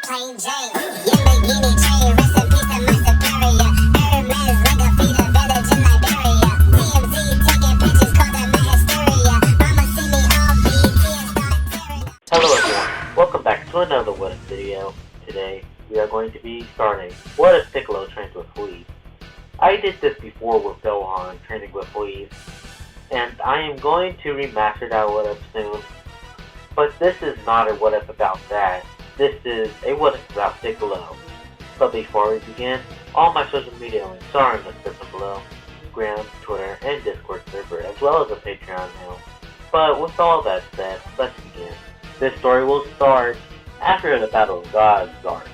plain Jane. Lamborghini train, rest in peace to my superior. Hermes, mega feeder, village in Liberia. TMZ taking pictures, called that my hysteria. Mama see me on BT and start tearing up. Hello everyone, welcome back to another What If video. Today, we are going to be starting What If Piccolo trains with whis. I did this before with Gohan training with whis, and I am going to remaster that What If soon. But this is not a What If about that. This is a What If about Piccolo. But before we begin, all my social media links are in the description below. Instagram, Twitter, and Discord server, as well as a Patreon now. But with all that said, let's begin. This story will start after the Battle of Gods starts.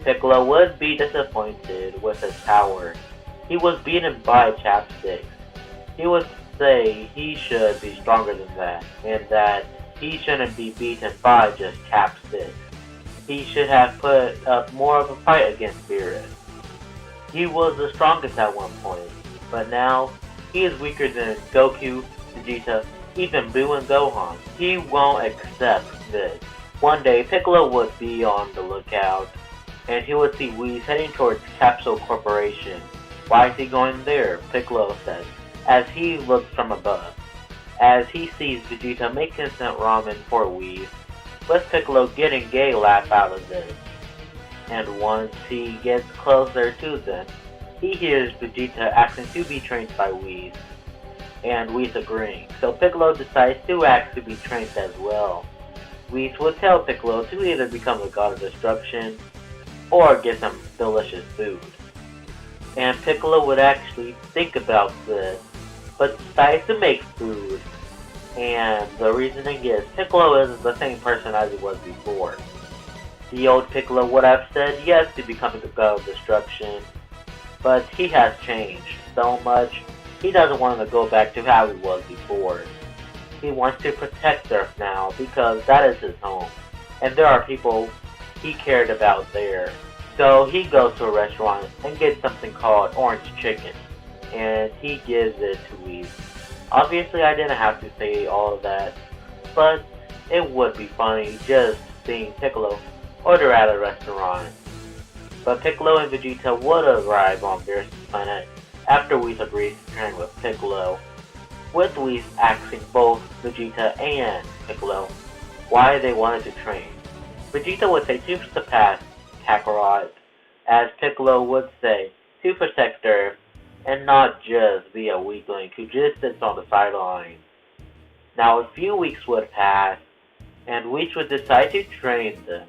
Piccolo would be disappointed with his power. He was beaten by chapsticks. He would say he should be stronger than that, and that he shouldn't be beaten by just chapsticks. He should have put up more of a fight against Beerus. He was the strongest at one point, but now he is weaker than Goku, Vegeta, even Buu and Gohan. He won't accept this. One day, Piccolo would be on the lookout, and he would see whis heading towards Capsule Corporation. Why is he going there? Piccolo says, as he looks from above. As he sees Vegeta make instant ramen for whis, with Piccolo getting gay laugh out of this. And once he gets closer to them, he hears Vegeta asking to be trained by whis, and whis agreeing. So Piccolo decides to ask to be trained as well. Whis would tell Piccolo to either become the god of destruction, or get some delicious food. And Piccolo would actually think about this, but decides to make food. And the reasoning is, Piccolo isn't the same person as he was before. The old Piccolo would have said yes to becoming the god of destruction, but he has changed so much, he doesn't want to go back to how he was before. He wants to protect Earth now, because that is his home, and there are people he cared about there. So he goes to a restaurant and gets something called orange chicken, and he gives it to whis. Obviously, I didn't have to say all of that, but it would be funny just seeing Piccolo order at a restaurant. But Piccolo and Vegeta would arrive on Beerus' planet after whis agrees to train with Piccolo, with whis asking both Vegeta and Piccolo why they wanted to train. Vegeta would say to surpass Kakarot, as Piccolo would say to protect Earth, and not just be a weakling who just sits on the sideline. Now a few weeks would pass, and whis would decide to train them.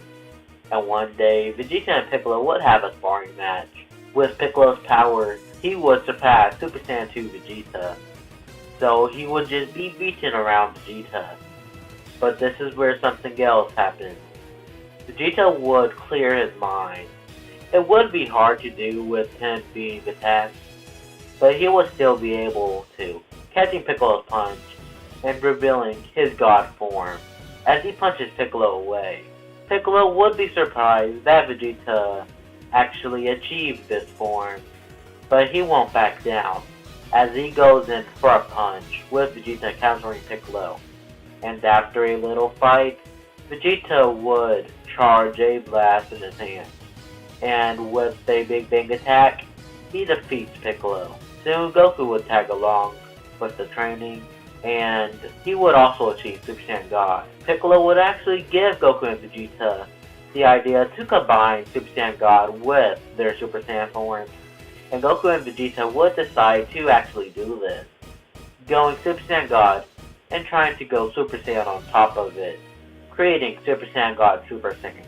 And one day, Vegeta and Piccolo would have a sparring match. With Piccolo's power, he would surpass Super Saiyan 2 Vegeta, so he would just be beaten around Vegeta. But this is where something else happens. Vegeta would clear his mind. It would be hard to do with him being attacked, but he would still be able to, catching Piccolo's punch and revealing his god form as he punches Piccolo away. Piccolo would be surprised that Vegeta actually achieved this form, but he won't back down as he goes in for a punch, with Vegeta countering Piccolo. And after a little fight, Vegeta would charge a blast in his hand, and with a Big Bang attack, he defeats Piccolo. Soon Goku would tag along with the training, and he would also achieve Super Saiyan God. Piccolo would actually give Goku and Vegeta the idea to combine Super Saiyan God with their Super Saiyan forms, and Goku and Vegeta would decide to actually do this, going Super Saiyan God and trying to go Super Saiyan on top of it, creating Super Saiyan God Super Saiyan,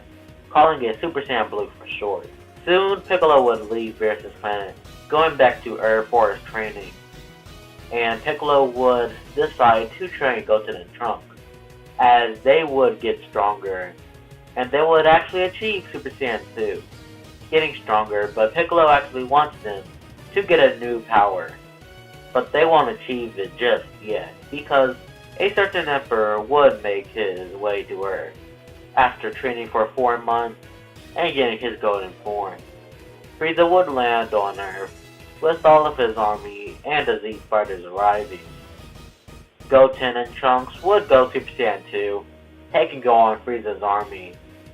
calling it Super Saiyan Blue for short. Soon Piccolo would leave Beerus' planet, going back to Earth for his training, and Piccolo would decide to train Goten and Trunks, as they would get stronger, and they would actually achieve Super Saiyan 2, getting stronger, but Piccolo actually wants them to get a new power, but they won't achieve it just yet, because a certain Emperor would make his way to Earth, after training for 4 months and getting his golden form. Frieza would land on Earth, with all of his army and the Z fighters arriving. Goten and Trunks would go Super Saiyan 2, taking on Frieza's army,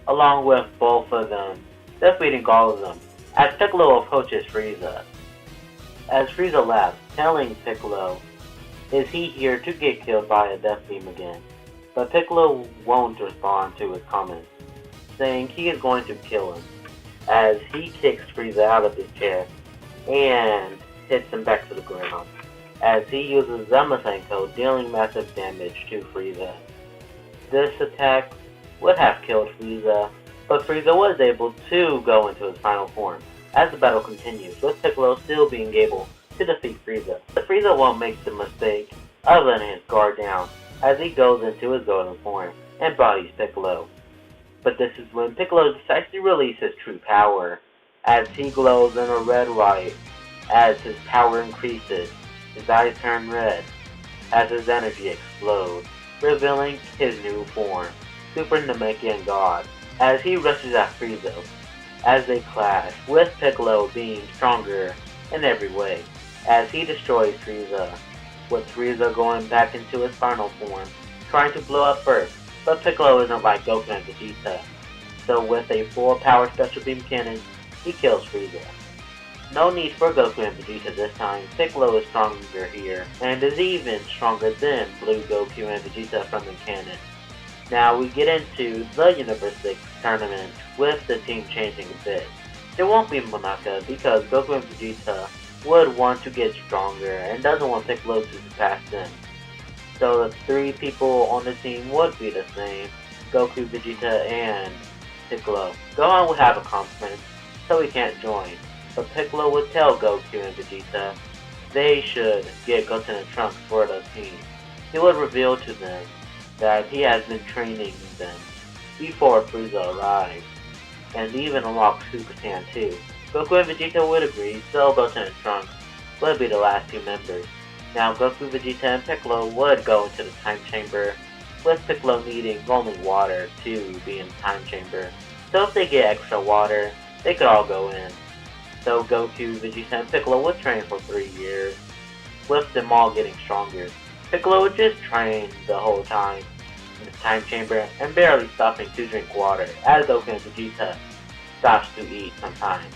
along with both of them, defeating all of them, as Piccolo approaches Frieza. As Frieza laughs, telling Piccolo, is he here to get killed by a death beam again? But Piccolo won't respond to his comments, saying he is going to kill him, as he kicks Frieza out of his chair and hits him back to the ground, as he uses Zamasu, dealing massive damage to Frieza. This attack would have killed Frieza, but Frieza was able to go into his final form, as the battle continues, with Piccolo still being able to defeat Frieza. But Frieza won't make the mistake of letting his guard down, as he goes into his golden form and bodies Piccolo. But this is when Piccolo decides to release his true power, as he glows in a red light. As his power increases, his eyes turn red, as his energy explodes, revealing his new form, Super Namekian God, as he rushes at Frieza, as they clash, with Piccolo being stronger in every way, as he destroys Frieza, with Frieza going back into his final form, trying to blow up first, but Piccolo isn't like Goku and Vegeta, so with a full power special beam cannon, he kills Frieza. No need for Goku and Vegeta this time. Piccolo is stronger here, and is even stronger than Blue Goku and Vegeta from the canon. Now we get into the Universe 6 tournament with the team changing a bit. There won't be Monaka because Goku and Vegeta would want to get stronger and doesn't want Piccolo to surpass them. So the three people on the team would be the same, Goku, Vegeta, and Piccolo. Gohan would have a conference, so he can't join. But Piccolo would tell Goku and Vegeta they should get Goten and Trunks for the team. He would reveal to them that he has been training them before Frieza arrives, and even unlock Super Saiyan 2. Goku and Vegeta would agree, so Goten and Trunks would be the last two members. Now Goku, Vegeta, and Piccolo would go into the time chamber, with Piccolo needing only water to be in the time chamber. So if they get extra water, they could all go in. So Goku, Vegeta, and Piccolo would train for 3 years, with them all getting stronger. Piccolo would just train the whole time in the time chamber and barely stopping to drink water, as Goku and Vegeta stops to eat sometimes.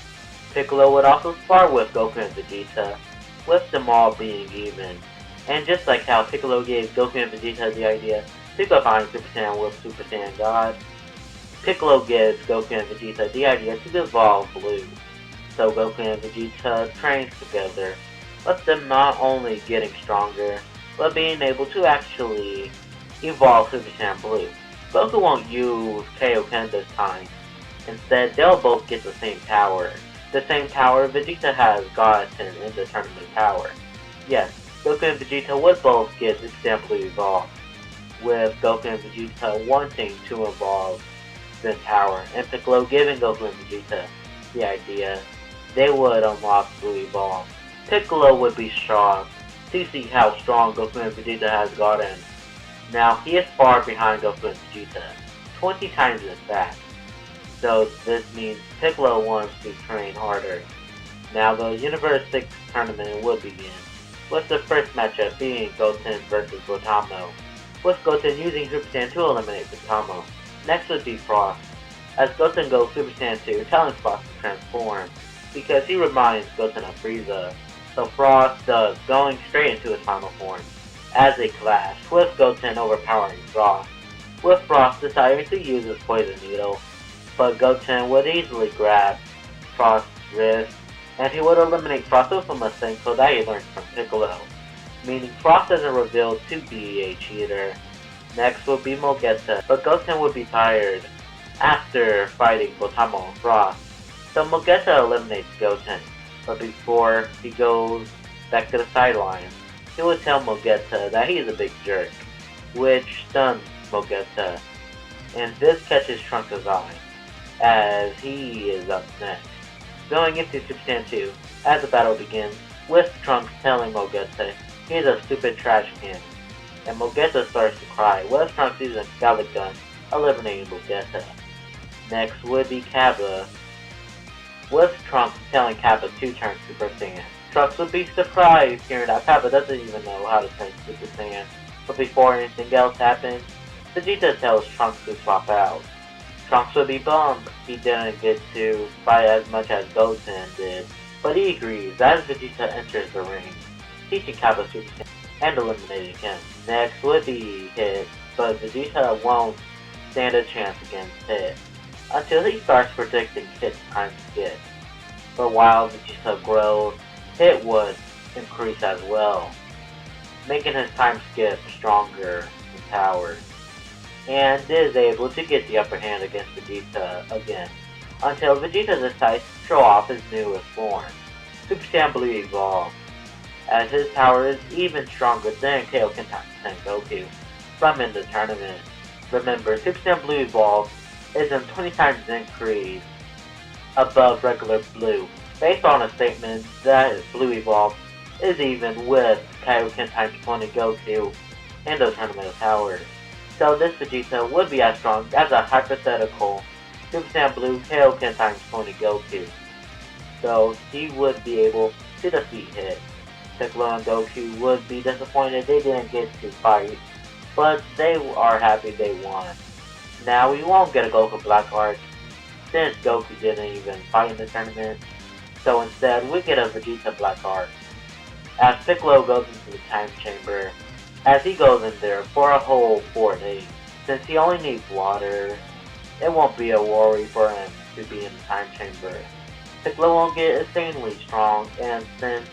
Piccolo would also spar with Goku and Vegeta, with them all being even. And just like how Piccolo gave Goku and Vegeta the idea to combine Super Saiyan with Super Saiyan God, Piccolo gives Goku and Vegeta the idea to evolve Blue. So Goku and Vegeta trains together, with them not only getting stronger, but being able to actually evolve Super Saiyan Blue. Goku won't use Kaioken this time. Instead, they'll both get the same power. The same power Vegeta has gotten in the tournament power. Yes, Goku and Vegeta would both get Super Saiyan Blue evolved, with Goku and Vegeta wanting to evolve Zen power, and Piccolo giving Goku and Vegeta the idea they would unlock Blue Evolve. Piccolo would be shocked to see how strong Goku and Vegeta has gotten. Now he is far behind Goku and Vegeta, 20 times as fast. So this means Piccolo wants to train harder. Now the Universe 6 tournament would begin, with the first matchup being Goten versus Gotamo, with Goten using Super Saiyan to eliminate Gotamo. Next would be Frost, as Goten goes Super Saiyan 2, telling Frost to transform, because he reminds Goten of Frieza. So Frost does, going straight into his final form, as they clash, with Goten overpowering Frost, with Frost deciding to use his poison needle, but Goten would easily grab Frost's wrist, and he would eliminate Frost with a Masenko that he learned from Piccolo, meaning Frost isn't revealed to be a cheater. Next would be Mogeta, but Goten would be tired after fighting Gotamo and Frost, so Mogeta eliminates Goten, but before he goes back to the sidelines, he would tell Mogeta that he is a big jerk, which stuns Mogeta, and this catches Trunks' eye, as he is up next. Going into Super Saiyan 2, as the battle begins, with Trunks telling Mogeta he's a stupid trash can, and Mogeta starts to cry, with Trunks using Gallic Gun, eliminating Mogeta. Next would be Kappa, with Trunks telling Kappa to turn Super Saiyan. Trunks would be surprised hearing that Kappa doesn't even know how to turn Super Saiyan, but before anything else happens, Vegeta tells Trunks to swap out. Trunks would be bummed he didn't get to fight as much as Goten did, but he agrees as Vegeta enters the ring, teaching Kappa Super Saiyan and eliminating him. Next would be Hit, but Vegeta won't stand a chance against Hit until he starts predicting Hit's time skip. But while Vegeta grows, Hit would increase as well, making his time skip stronger in power, and is able to get the upper hand against Vegeta again, until Vegeta decides to show off his newest form, Super Saiyan Blue Evolved, as his power is even stronger than Kaioken Times Goku from in the tournament. Remember, Super Saiyan Blue Evolved is a 20 times increase above regular Blue, based on a statement that Blue Evolved is even with Kaioken times 20 Goku in the tournament of power. So this Vegeta would be as strong as a hypothetical Super Saiyan Blue Kaioken times 20 Goku. So he would be able to defeat Hit. Piccolo and Goku would be disappointed they didn't get to fight, but they are happy they won. Now we won't get a Goku Black arc since Goku didn't even fight in the tournament, so instead we get a Vegeta Black arc. As Piccolo goes into the time chamber, as he goes in there for a whole 4 days. Since he only needs water, it won't be a worry for him to be in the time chamber. Piccolo won't get insanely strong, and since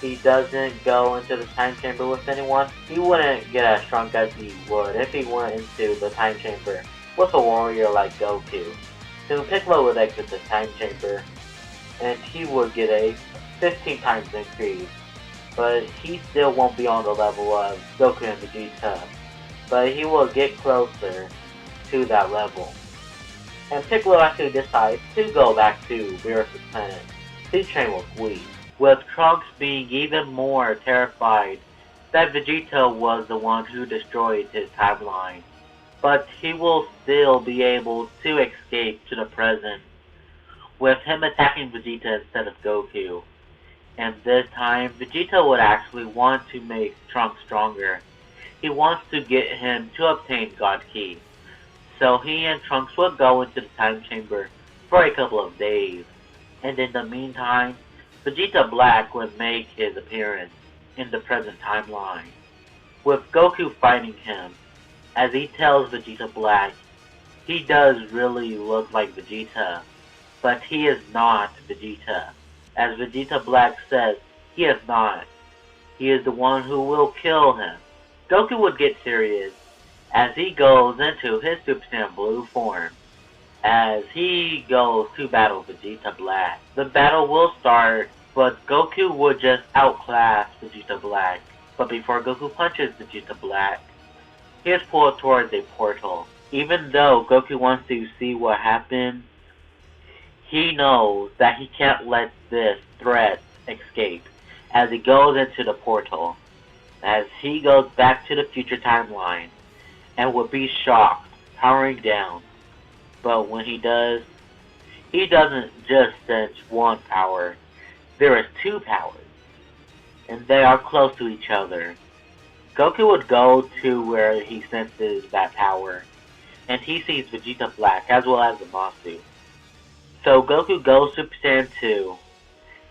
he doesn't go into the time chamber with anyone, he wouldn't get as strong as he would if he went into the time chamber with a warrior like Goku. Soon Piccolo would exit the time chamber, and he would get a 15 times increase, but he still won't be on the level of Goku and Vegeta, but he will get closer to that level. And Piccolo actually decides to go back to Beerus' planet to train with Whis, with Trunks being even more terrified that Vegeta was the one who destroyed his timeline. But he will still be able to escape to the present, with him attacking Vegeta instead of Goku. And this time, Vegeta would actually want to make Trunks stronger. He wants to get him to obtain God Ki. So he and Trunks would go into the time chamber for a couple of days. And in the meantime, Vegeta Black would make his appearance in the present timeline, with Goku fighting him. As he tells Vegeta Black, he does really look like Vegeta, but he is not Vegeta. As Vegeta Black says, he is not. He is the one who will kill him. Goku would get serious as he goes into his Super Saiyan Blue form, as he goes to battle Vegeta Black. The battle will start, but Goku would just outclass Vegeta Black. But before Goku punches Vegeta Black, he is pulled towards a portal. Even though Goku wants to see what happened, he knows that he can't let this threat escape as he goes into the portal, as he goes back to the future timeline and will be shocked, powering down. But when he does, he doesn't just sense one power. There is 2 powers, and they are close to each other. Goku would go to where he senses that power, and he sees Vegeta Black as well as Zamasu. So Goku goes Super Saiyan 2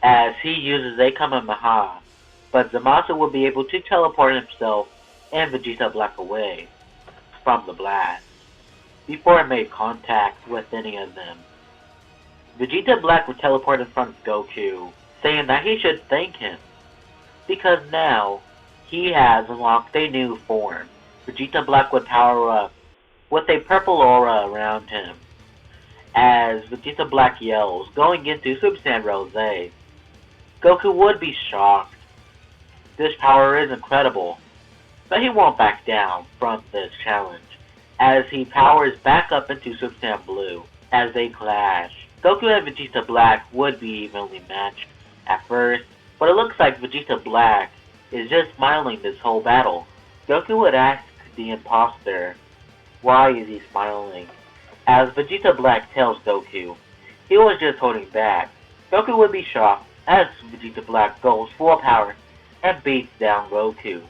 as he uses a Kamehameha, but Zamasu will be able to teleport himself and Vegeta Black away from the blast before it made contact with any of them. Vegeta Black would teleport in front of Goku, saying that he should thank him, because now he has unlocked a new form. Vegeta Black would power up with a purple aura around him, as Vegeta Black yells, going into Super Saiyan Rose. Goku would be shocked. This power is incredible, but he won't back down from this challenge, as he powers back up into Super Saiyan Blue as they clash. Goku and Vegeta Black would be evenly matched at first, but it looks like Vegeta Black is just smiling this whole battle. Goku would ask the imposter, why is he smiling? As Vegeta Black tells Goku, he was just holding back. Goku would be shocked as Vegeta Black goes full power and beats down Goku.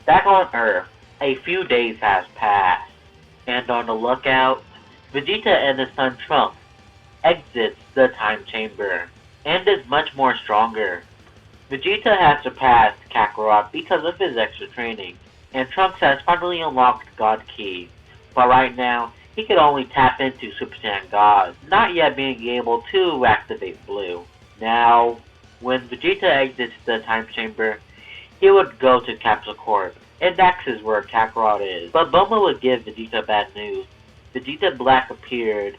Back on Earth, a few days has passed, and on the lookout, Vegeta and his son Trunks exits the time chamber and is much more stronger. Vegeta has surpassed Kakarot because of his extra training, and Trunks has finally unlocked God Key, but right now he could only tap into Super Saiyan God, not yet being able to activate Blue. Now, when Vegeta exits the time chamber, he would go to Capsule Corp, and that's where Kakarot is. But Bulma would give Vegeta bad news. Vegeta Black appeared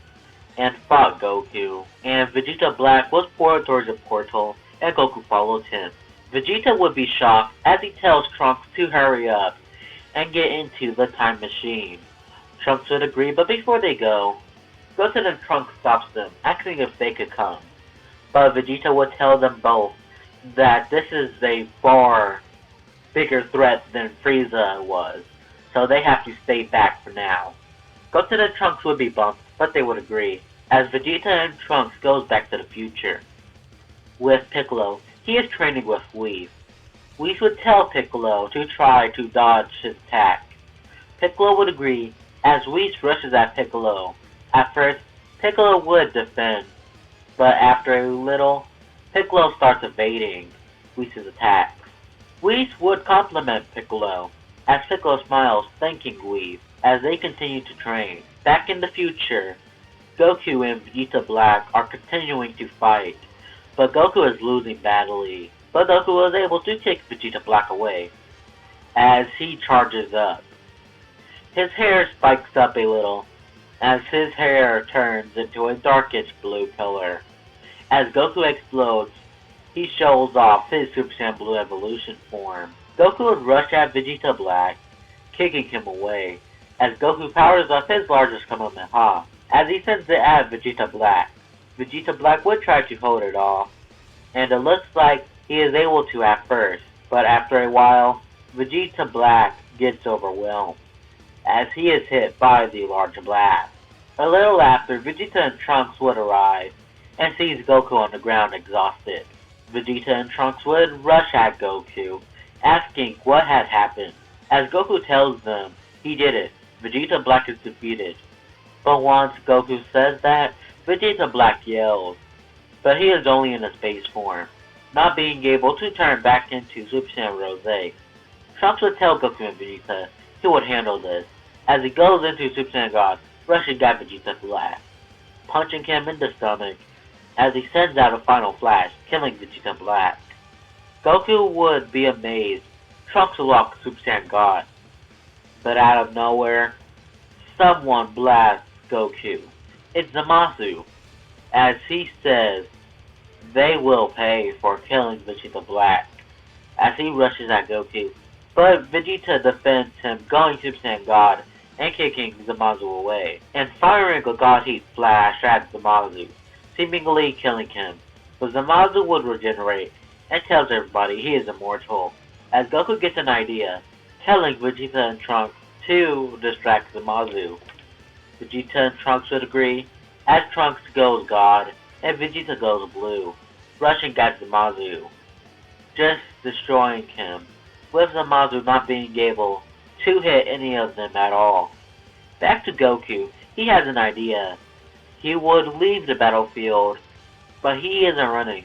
and fought Goku, and Vegeta Black was poured towards a portal, and Goku followed him. Vegeta would be shocked as he tells Trunks to hurry up and get into the time machine. Trunks would agree, but before they go, Goten and Trunks stops them, asking if they could come. But Vegeta would tell them both that this is a far bigger threat than Frieza was, so they have to stay back for now. Goten and Trunks would be bumped, but they would agree, as Vegeta and Trunks goes back to the future. With Piccolo, he is training with Whis. Whis would tell Piccolo to try to dodge his attack. Piccolo would agree, as Whis rushes at Piccolo. At first, Piccolo would defend, but after a little, Piccolo starts evading Whis' attacks. Whis would compliment Piccolo, as Piccolo smiles thanking Whis as they continue to train. Back in the future, Goku and Vegeta Black are continuing to fight, but Goku is losing badly. But Goku was able to kick Vegeta Black away as he charges up. His hair spikes up a little as his hair turns into a darkish blue color. As Goku explodes, he shows off his Super Saiyan Blue evolution form. Goku would rush at Vegeta Black, kicking him away, as Goku powers up his largest Kamehameha, as he sends it at Vegeta Black. Vegeta Black would try to hold it off, and it looks like he is able to at first, but after a while, Vegeta Black gets overwhelmed, as he is hit by the large blast. A little after, Vegeta and Trunks would arrive, and sees Goku on the ground exhausted. Vegeta and Trunks would rush at Goku, asking what had happened. As Goku tells them he did it, Vegeta Black is defeated. But once Goku says that, Vegeta Black yells, but he is only in a space form, not being able to turn back into Super Saiyan Rose. Trunks would tell Goku and Vegeta he would handle this, as he goes into Super Saiyan God, rushing at Vegeta Black, punching him in the stomach, as he sends out a final flash, killing Vegeta Black. Goku would be amazed. Trunks unlocks Super Saiyan God. But out of nowhere, someone blasts Goku. It's Zamasu, as he says they will pay for killing Vegeta Black, as he rushes at Goku. But Vegeta defends him, going Super Saiyan God and kicking Zamasu away, and firing a God Heat Flash at Zamasu, seemingly killing him. But Zamasu would regenerate and tells everybody he is immortal, as Goku gets an idea, telling Vegeta and Trunks to distract Zamasu. Vegeta and Trunks would agree, as Trunks goes God and Vegeta goes blue, rushing at Zamasu, just destroying him, with Zamasu not being able to hit any of them at all. Back to Goku, he has an idea. He would leave the battlefield, but he isn't running.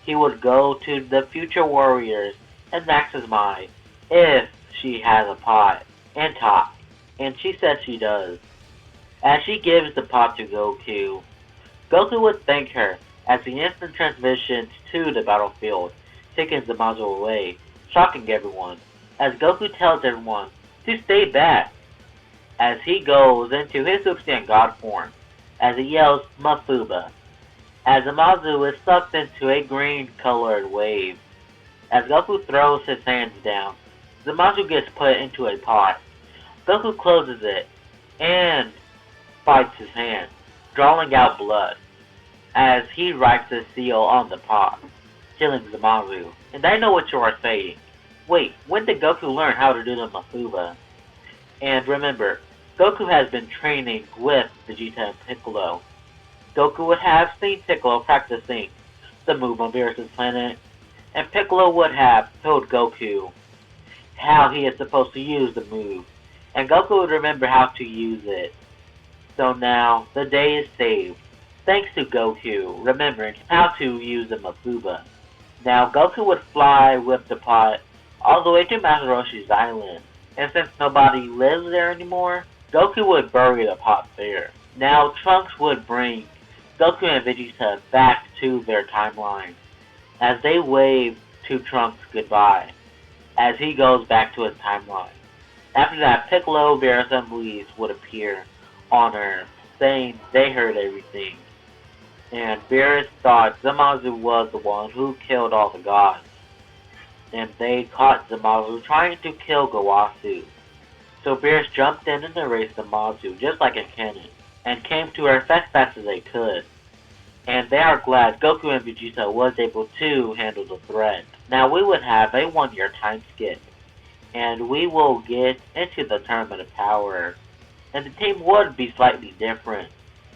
He would go to the future warriors and ask his Mai if she has a pot and talk, and she says she does. As she gives the pot to Goku, Goku would thank her as he instant transitions to the battlefield, taking Zamasu away, shocking everyone, as Goku tells everyone to stay back, as he goes into his Super Saiyan God form, as he yells Mafuba, as Zamasu is sucked into a green-colored wave. As Goku throws his hands down, Zamasu gets put into a pot. Goku closes it and bites his hand, drawing out blood, as he writes a seal on the pot, killing Zamasu. And I know what you are saying. Wait, when did Goku learn how to do the Mafuba? And remember, Goku has been training with Vegeta and Piccolo. Goku would have seen Piccolo practicing the move on Beerus' planet, and Piccolo would have told Goku how he is supposed to use the move, and Goku would remember how to use it. So now, the day is saved, thanks to Goku remembering how to use the Mafuba. Now, Goku would fly with the pot all the way to Master Roshi's island, and since nobody lives there anymore, Goku would bury the pot there. Now, Trunks would bring Goku and Vegeta back to their timeline, as they wave to Trunks goodbye, as he goes back to his timeline. After that, Piccolo, Beerus, and Whis would appear on Earth, saying they heard everything, and Beerus thought Zamasu was the one who killed all the gods, and they caught Zamasu trying to kill Gowasu. So Beerus jumped in and erased Zamasu just like a cannon, and came to Earth as fast as they could. And they are glad Goku and Vegeta was able to handle the threat. Now we would have a 1-year time skip, and we will get into the Tournament of Power, and the team would be slightly different.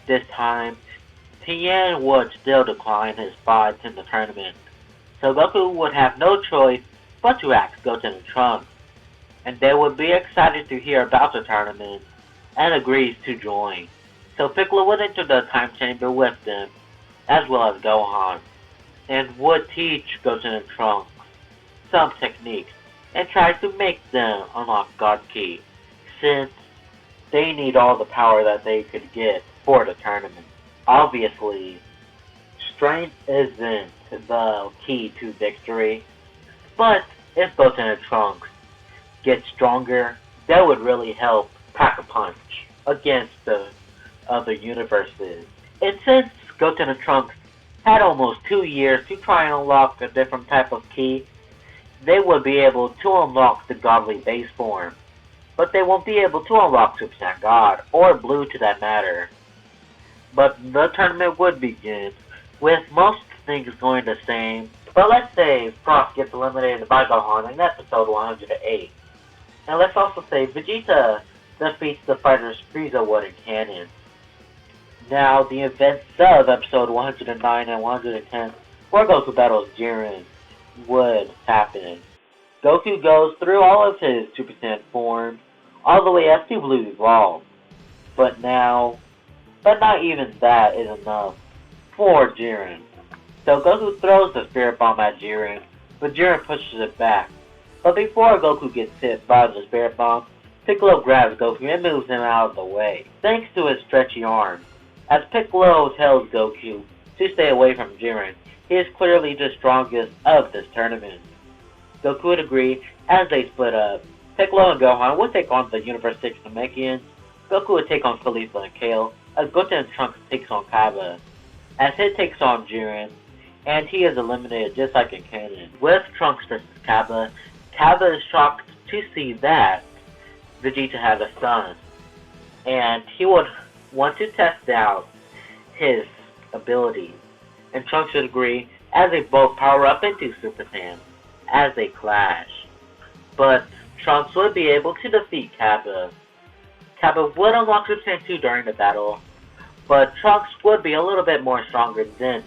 This time, Tien would still decline his spots in the tournament, so Goku would have no choice but to ask Goten and Trunks, and they would be excited to hear about the tournament, and agrees to join. So Piccolo would enter the time chamber with them, as well as Gohan, and would teach Goten and Trunks some techniques, and try to make them unlock God Ki, since they need all the power that they could get for the tournament. Obviously, strength isn't the key to victory, but if Goten and Trunks get stronger, that would really help pack a punch against the other universes. And since Goten and Trunks had almost 2 years to try and unlock a different type of key, they would be able to unlock the godly base form, but they won't be able to unlock Super Saiyan God, or Blue to that matter. But the tournament would begin, with most things going the same, but let's say Frost gets eliminated by Gohan in episode 108. And let's also say Vegeta defeats the fighters Frieza would in canon. Now, the events of episode 109 and 110, where Goku battles Jiren, would happen. Goku goes through all of his Super Saiyan forms, all the way up to Blue Evolved. But not even that is enough for Jiren. So Goku throws the Spirit Bomb at Jiren, but Jiren pushes it back. But before Goku gets hit by the Spirit Bomb, Piccolo grabs Goku and moves him out of the way, thanks to his stretchy arms. As Piccolo tells Goku to stay away from Jiren, he is clearly the strongest of this tournament. Goku would agree as they split up. Piccolo and Gohan would take on the Universe 6 Namekians. Goku would take on Khalifa and Kale, as Goten and Trunks takes on Kaba. As Hit takes on Jiren, and he is eliminated just like in canon. With Trunks versus Kaba, Kaba is shocked to see that Vegeta has a son, and he would want to test out his abilities. And Trunks would agree as they both power up into Super Saiyan as they clash. But Trunks would be able to defeat Kaba. Kaba would unlock Super Saiyan 2 during the battle, but Trunks would be a little bit more stronger than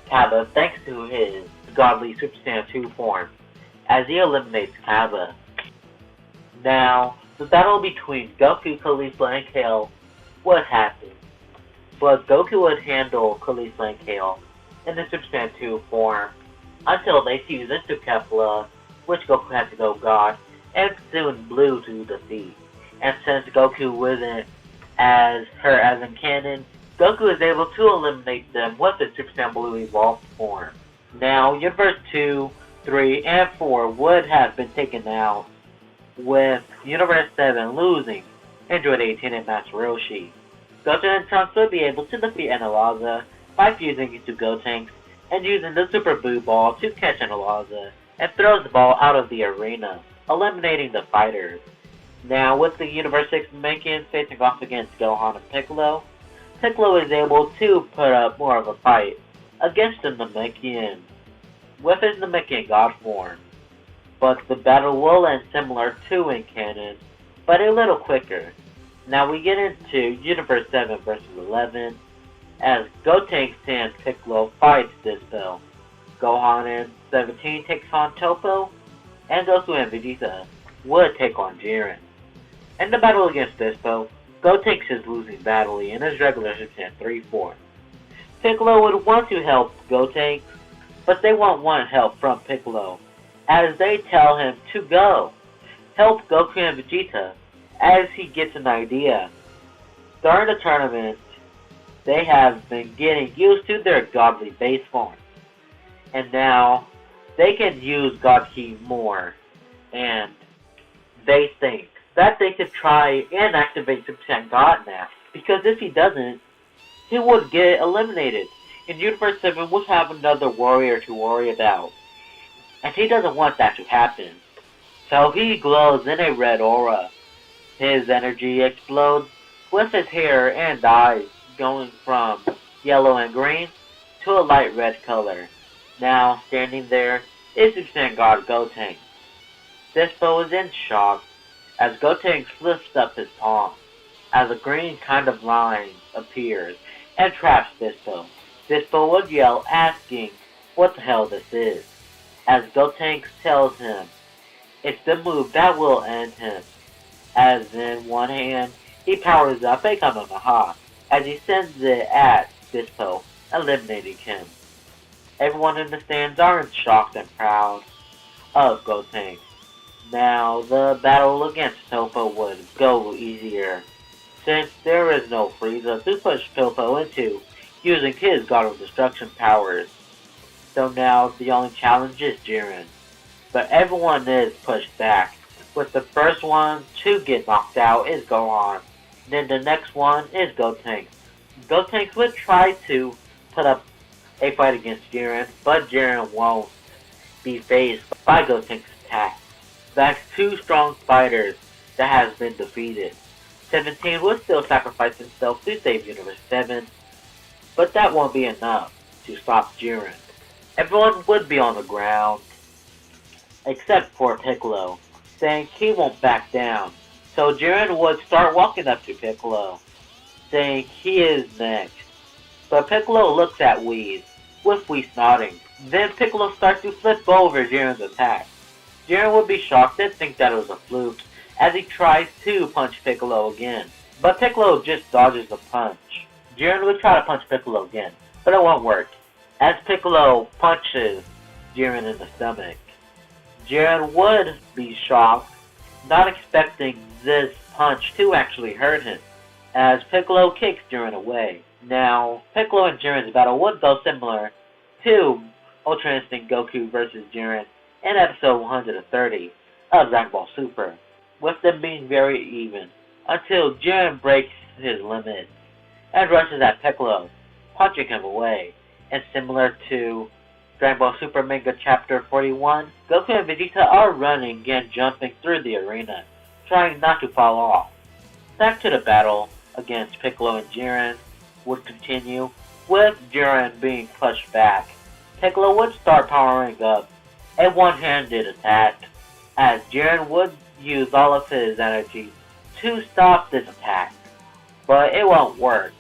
Kaba thanks to his godly Super Saiyan 2 form, as he eliminates Kaba. Now, the battle between Goku, Khalifa, and Kale would happen, but Goku would handle Khalifa and Kale in the Super Saiyan 2 form until they fuse into Kefla, which Goku had to go God, and soon Blue to defeat. And since Goku wasn't as hurt as in canon, Goku is able to eliminate them with the Super Saiyan Blue Evolved form. Now, Universe 2, 3, and 4 would have been taken out, with Universe 7 losing Android 18 and Master Roshi. Goten and Trunks would be able to defeat Analaza by fusing into Gotenks and using the Super Boo Ball to catch Analaza and throws the ball out of the arena, eliminating the fighters. Now, with the Universe 6 Namekians facing off against Gohan and Piccolo, Piccolo is able to put up more of a fight against the Namekians with his Namekian God form. But the battle will end similar to in canon, but a little quicker. Now we get into Universe 7 vs 11, as Gotenks and Piccolo fights Dispo. Gohan in 17 takes on Topo, and Goku and Vegeta would take on Jiren. In the battle against Dispo, Gotenks is losing badly in his regular Super 3-4. Piccolo would want to help Gotenks, but they won't want help from Piccolo, as they tell him to go. Help Goku and Vegeta, as he gets an idea. During the tournament, they have been getting used to their godly base form, and now they can use God Ki more, and they think that they could try and activate Super Saiyan God now, because if he doesn't, he would get eliminated, and Universe 7 would have another warrior to worry about, and he doesn't want that to happen. So he glows in a red aura. His energy explodes with his hair and eyes going from yellow and green to a light red color. Now standing there is Super Saiyan God Gotenks. Dispo is in shock as Gotenks lifts up his palm as a green kind of line appears and traps Dispo. Dispo would yell asking what the hell this is, as Gotenks tells him it's the move that will end him, as in one hand he powers up a Kamehameha as he sends it at Dispo, eliminating him. Everyone in the stands are shocked and proud of Gotenks. Now the battle against Topo would go easier, since there is no Frieza to push Topo into using his God of Destruction powers. So now the only challenge is Jiren. But everyone is pushed back, with the first one to get knocked out is Gohan. Then the next one is Gotenks. Gotenks would try to put up a fight against Jiren, but Jiren won't be faced by Gotenks' attack. That's two strong fighters that has been defeated. 17 would still sacrifice himself to save Universe 7, but that won't be enough to stop Jiren. Everyone would be on the ground, except for Piccolo, saying he won't back down. So Jiren would start walking up to Piccolo, saying he is next. But Piccolo looks at Whis, with Whis nodding. Then Piccolo starts to flip over Jiren's attack. Jiren would be shocked and think that it was a fluke, as he tries to punch Piccolo again. But Piccolo just dodges the punch. Jiren would try to punch Piccolo again, but it won't work, as Piccolo punches Jiren in the stomach. Jiren would be shocked, not expecting this punch to actually hurt him, as Piccolo kicks Jiren away. Now, Piccolo and Jiren's battle would go similar to Ultra Instinct Goku vs. Jiren in episode 130 of Dragon Ball Super, with them being very even, until Jiren breaks his limit and rushes at Piccolo, punching him away. And similar to Dragon Ball Super Manga Chapter 41, Goku and Vegeta are running and jumping through the arena, trying not to fall off. Back to the battle against Piccolo and Jiren would continue, with Jiren being pushed back. Piccolo would start powering up a one-handed attack, as Jiren would use all of his energy to stop this attack, but it won't work.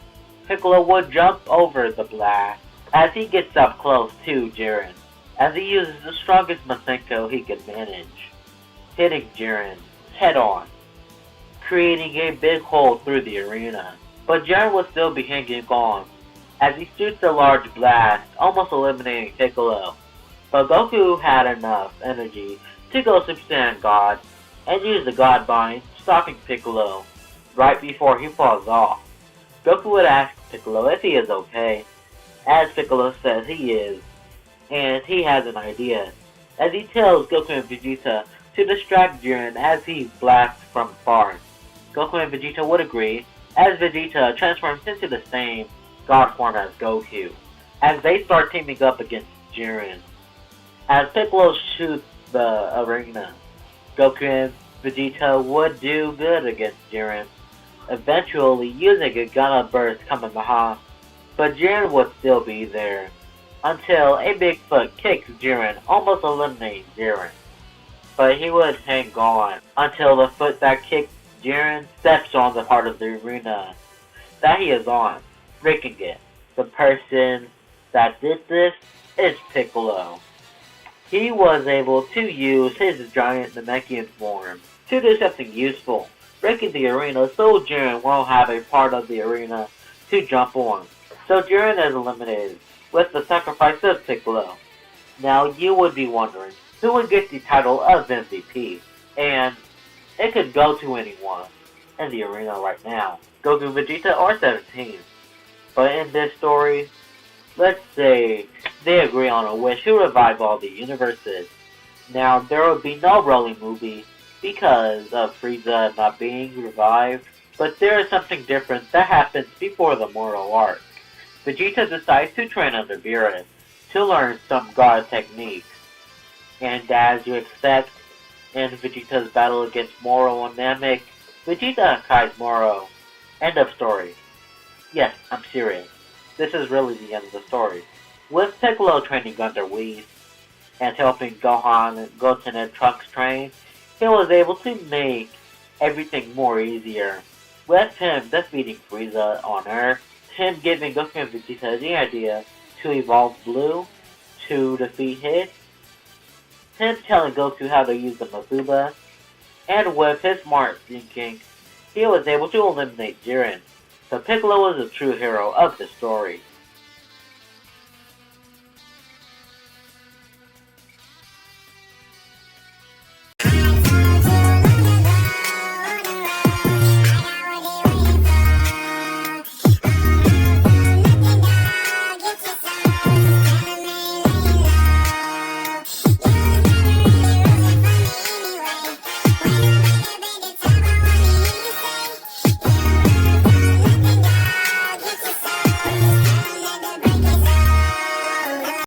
Piccolo would jump over the blast as he gets up close to Jiren, as he uses the strongest Masenko he could manage, hitting Jiren head on, creating a big hole through the arena. But Jiren would still be hanging on, as he shoots a large blast, almost eliminating Piccolo. But Goku had enough energy to go Super Saiyan God and use the God Bind, stopping Piccolo right before he falls off. Goku would ask Piccolo if he is okay, as Piccolo says he is, and he has an idea, as he tells Goku and Vegeta to distract Jiren as he blasts from far. Goku and Vegeta would agree, as Vegeta transforms into the same God form as Goku, as they start teaming up against Jiren. As Piccolo shoots the arena, Goku and Vegeta would do good against Jiren, eventually using a Gunna Burst Kamehameha, but Jiren would still be there, until a big foot kicks Jiren, almost eliminating Jiren. But he would hang on until the foot that kicked Jiren steps on the part of the arena that he is on, breaking it. The person that did this is Piccolo. He was able to use his giant Namekian form to do something useful, breaking the arena so Jiren won't have a part of the arena to jump on. So Jiren is eliminated with the sacrifice of Piccolo. Now you would be wondering, who would get the title of MVP? And it could go to anyone in the arena right now. Goku, Vegeta, or 17. But in this story, let's say they agree on a wish to revive all the universes. Now, there will be no Broly movie because of Frieza not being revived, but there is something different that happens before the Mortal arc. Vegeta decides to train under Beerus to learn some God techniques, and as you expect, in Vegeta's battle against Moro and Namek, Vegeta Kai's Moro. End of story. Yes, I'm serious. This is really the end of the story. With Piccolo training under Whis and helping Gohan, Goten, and Trunks train, he was able to make everything more easier. With him defeating Frieza on Earth, him giving Goku and Vegeta the idea to evolve Blue to defeat Hit, him telling Goku how to use the Mazuba, and with his smart thinking, he was able to eliminate Jiren. So Piccolo was a true hero of the story.